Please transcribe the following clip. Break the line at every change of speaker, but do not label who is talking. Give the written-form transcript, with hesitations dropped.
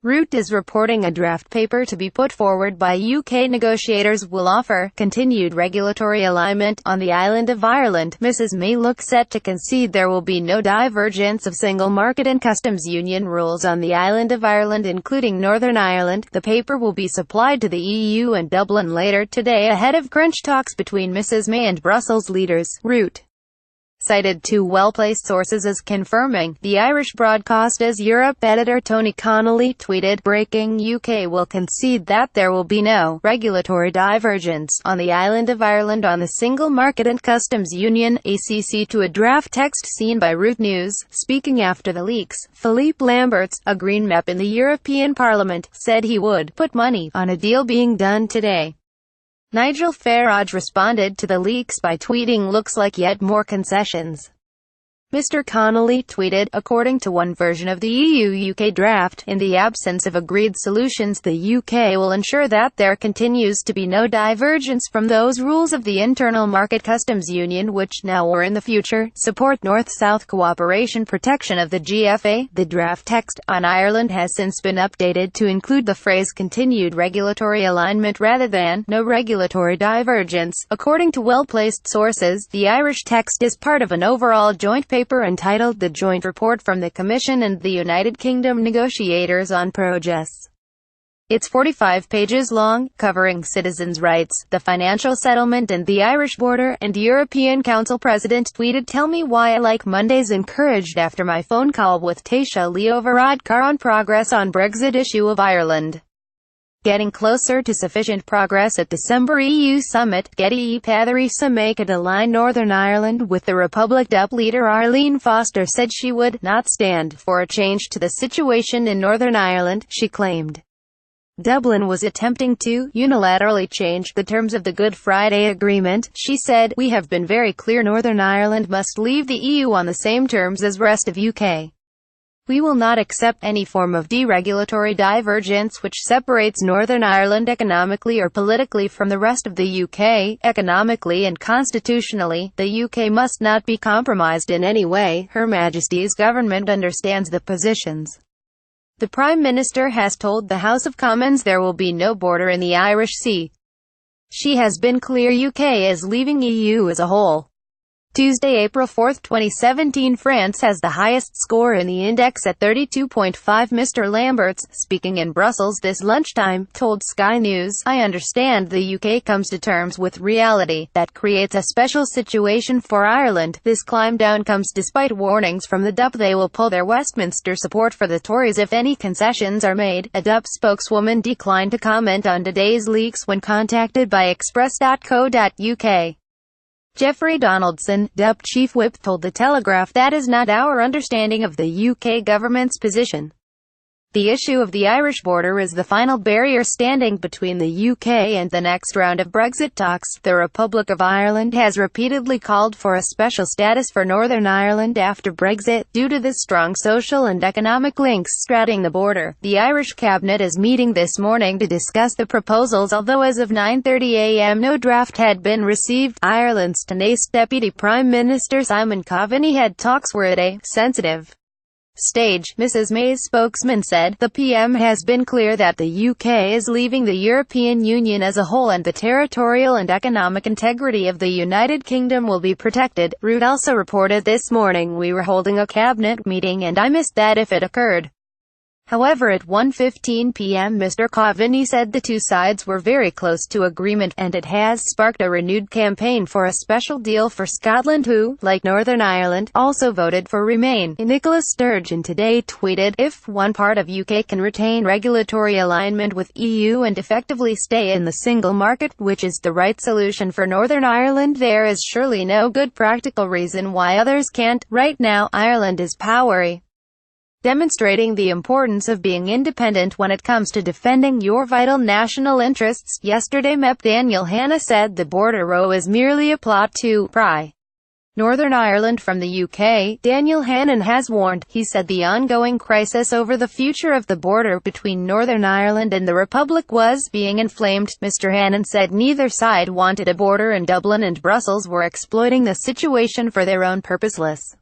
Root is reporting a draft paper to be put forward by UK negotiators will offer continued regulatory alignment on the island of Ireland. Mrs May looks set to concede there will be no divergence of single market and customs union rules on the island of Ireland, including Northern Ireland. The paper will be supplied to the EU and Dublin later today ahead of crunch talks between Mrs May and Brussels leaders. Root cited two well-placed sources as confirming. The Irish Broadcasters Europe editor Tony Connolly tweeted, "Breaking: UK will concede that there will be no regulatory divergence on the island of Ireland on the Single Market and Customs Union, ACC," to a draft text seen by Root News. Speaking after the leaks, Philippe Lamberts, a Green MEP in the European Parliament, said he would put money on a deal being done today. Nigel Farage responded to the leaks by tweeting, "Looks like yet more concessions." Mr. Connolly tweeted, "According to one version of the EU-UK draft, in the absence of agreed solutions, the UK will ensure that there continues to be no divergence from those rules of the Internal Market Customs Union which now or in the future support North-South cooperation protection of the GFA." The draft text on Ireland has since been updated to include the phrase "continued regulatory alignment" rather than "no regulatory divergence." According to well-placed sources, the Irish text is part of an overall joint paper entitled The Joint Report from the Commission and the United Kingdom Negotiators on Progress. It's 45 pages long, covering citizens' rights, the financial settlement and the Irish border, and European Council President tweeted, "Tell me why I like Mondays encouraged after my phone call with Taoiseach Leo Varadkar on progress on Brexit issue of Ireland. Getting closer to sufficient progress at December EU summit. Getty Theresa May could align Northern Ireland with the Republic." DUP leader Arlene Foster said she would not stand for a change to the situation in Northern Ireland. She claimed Dublin was attempting to unilaterally change the terms of the Good Friday Agreement. She said, "We have been very clear Northern Ireland must leave the EU on the same terms as rest of UK. We will not accept any form of deregulatory divergence which separates Northern Ireland economically or politically from the rest of the UK. Economically and constitutionally, the UK must not be compromised in any way. Her Majesty's government understands the positions." The Prime Minister has told the House of Commons there will be no border in the Irish Sea. She has been clear UK is leaving EU as a whole. Tuesday, April 4, 2017. France has the highest score in the index at 32.5. Mr. Lamberts, speaking in Brussels this lunchtime, told Sky News, "I understand the UK comes to terms with reality. That creates a special situation for Ireland. This climb down comes despite warnings from the DUP they will pull their Westminster support for the Tories if any concessions are made." A DUP spokeswoman declined to comment on today's leaks when contacted by express.co.uk. Geoffrey Donaldson, DUP chief whip, told The Telegraph, "That is not our understanding of the UK government's position. The issue of the Irish border is the final barrier standing between the UK and the next round of Brexit talks. The Republic of Ireland has repeatedly called for a special status for Northern Ireland after Brexit, due to the strong social and economic links straddling the border." The Irish cabinet is meeting this morning to discuss the proposals, although as of 9:30 a.m. no draft had been received. Ireland's tenacious Deputy Prime Minister Simon Coveney had talks were at a sensitive stage. Mrs May's spokesman said, "The PM has been clear that the UK is leaving the European Union as a whole and the territorial and economic integrity of the United Kingdom will be protected." Root also reported this morning, "We were holding a cabinet meeting and I missed that if it occurred." However, at 1:15 p.m. Mr. Coveney said the two sides were very close to agreement, and it has sparked a renewed campaign for a special deal for Scotland, who, like Northern Ireland, also voted for Remain. Nicola Sturgeon today tweeted, "If one part of UK can retain regulatory alignment with EU and effectively stay in the single market, which is the right solution for Northern Ireland, there is surely no good practical reason why others can't. Right now, Ireland is powery, demonstrating the importance of being independent when it comes to defending your vital national interests." Yesterday, MEP Daniel Hanna said the border row is merely a plot to pry Northern Ireland from the UK. Daniel Hannan has warned, he said the ongoing crisis over the future of the border between Northern Ireland and the Republic was being inflamed. Mr. Hannan said neither side wanted a border and Dublin and Brussels were exploiting the situation for their own purposeless